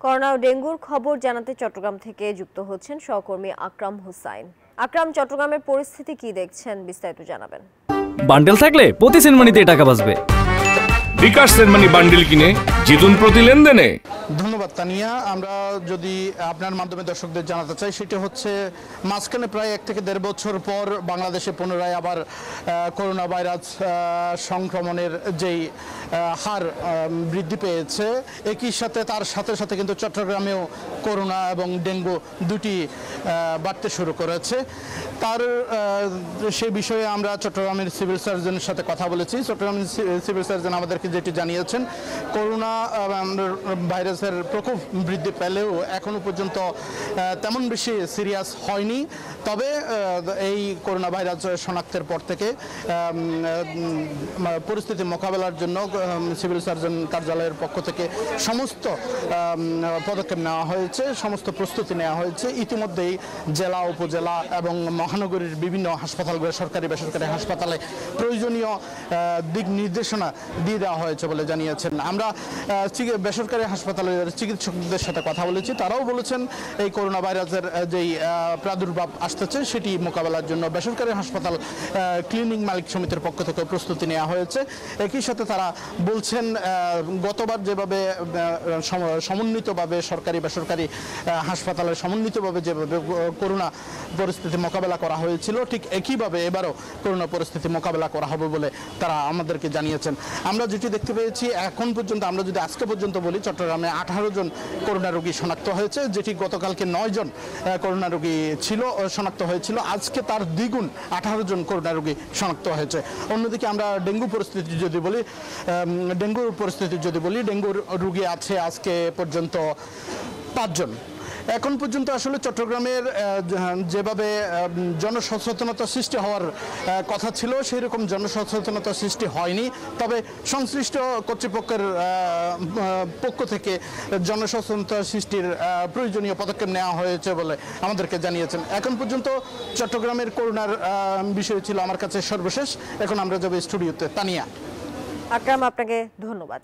Corona ও ডেঙ্গুর খবর জানাতে চট্টগ্রাম থেকে যুক্ত হচ্ছেন সহকর্মী আকরাম হোসাইন। আকরাম, চট্টগ্রামের পরিস্থিতি কি দেখছেন, বিস্তারিত জানাবেন। বান্ডেল থাকলে প্রতি সেনমানিতে টাকা বাঁচবে। বিকাশ সেনমানি বান্ডেল কিনে জিতুন প্রতি লেনদেনে। ধন্যবাদ তানিয়া। আমরা যদি আপনার মাধ্যমে দর্শকদের জানাতে চাই, সেটা হচ্ছে মাঝখানে প্রায় 1 থেকে 1.5 বছর পর বাংলাদেশে পুনরায় আবার করোনা ভাইরাস সংক্রমণের যেই হার বৃদ্ধি পেয়েছে, একই সাথে তার সাথে সাথে কিন্তু চট্টগ্রামেও করোনা এবং ডেঙ্গু দুটি বাড়তে শুরু করেছে। তার সেই বিষয়ে আমরা চট্টগ্রামের সিভিল সার্জনের সাথে কথা বলেছি। চট্টগ্রামের সিভিল সার্জন আমাদেরকে যেটি জানিয়েছেন, করোনা ভাইরাসের প্রকোপ বৃদ্ধি পেলেও এখনো পর্যন্ত তেমন বেশি সিরিয়াস হয়নি। তবে এই করোনা ভাইরাস শনাক্তের পর থেকে পরিস্থিতি মোকাবেলার জন্য সিভিল সার্জন কার্যালয়ের পক্ষ থেকে সমস্ত পদক্ষেপ নেওয়া হয়েছে, সমস্ত প্রস্তুতি নেওয়া হয়েছে। ইতিমধ্যেই জেলা, উপজেলা এবং মহানগরীর বিভিন্ন হাসপাতালগুলো, সরকারি বেসরকারি হাসপাতালে প্রয়োজনীয় দিক নির্দেশনা দিয়ে দেওয়া হয়েছে বলে জানিয়েছেন। আমরা বেসরকারি হাসপাতালের চিকিৎসকদের সাথে কথা বলেছি, তারাও বলেছেন এই করোনা ভাইরাসের যেই প্রাদুর্ভাব আসতেছে সেটি মোকাবেলার জন্য বেসরকারি হাসপাতাল ক্লিনিক মালিক সমিতির পক্ষ থেকে প্রস্তুতি নেওয়া হয়েছে। একই সাথে তারা বলছেন, গতবার যেভাবে সমন্বিতভাবে সরকারি বেসরকারি হাসপাতালের সমন্বিতভাবে যেভাবে করোনা পরিস্থিতি মোকাবেলা করা হয়েছিল, ঠিক একইভাবে এবারও করোনা পরিস্থিতি মোকাবেলা করা হবে বলে তারা আমাদেরকে জানিয়েছেন। আমরা যেটি দেখতে পেয়েছি এখন পর্যন্ত, আমরা যদি আজকে পর্যন্ত বলি, চট্টগ্রামে 18 জন করোনা রোগী শনাক্ত হয়েছে, যেটি গতকালকে 9 জন করোনা রোগী ছিল শনাক্ত হয়েছিল। আজকে তার দ্বিগুণ 18 জন করোনা রোগী শনাক্ত হয়েছে। অন্যদিকে আমরা ডেঙ্গুর পরিস্থিতি যদি বলি, ডেঙ্গুর রোগী আছে আজকে পর্যন্ত 5 জন। এখন পর্যন্ত আসলে চট্টগ্রামের যেভাবে জনসচেতনতা সৃষ্টি হওয়ার কথা ছিল, সেই রকম জনসচেতনতা সৃষ্টি হয়নি। তবে সংশ্লিষ্ট কর্তৃপক্ষের পক্ষ থেকে জনসচেতনতা সৃষ্টির প্রয়োজনীয় পদক্ষেপ নেওয়া হয়েছে বলে আমাদেরকে জানিয়েছেন। এখন পর্যন্ত চট্টগ্রামের করোনার বিষয় ছিল আমার কাছে সর্বশেষ। এখন আমরা যাবো স্টুডিওতে। তানিয়া। আকরাম, আপনাকে ধন্যবাদ।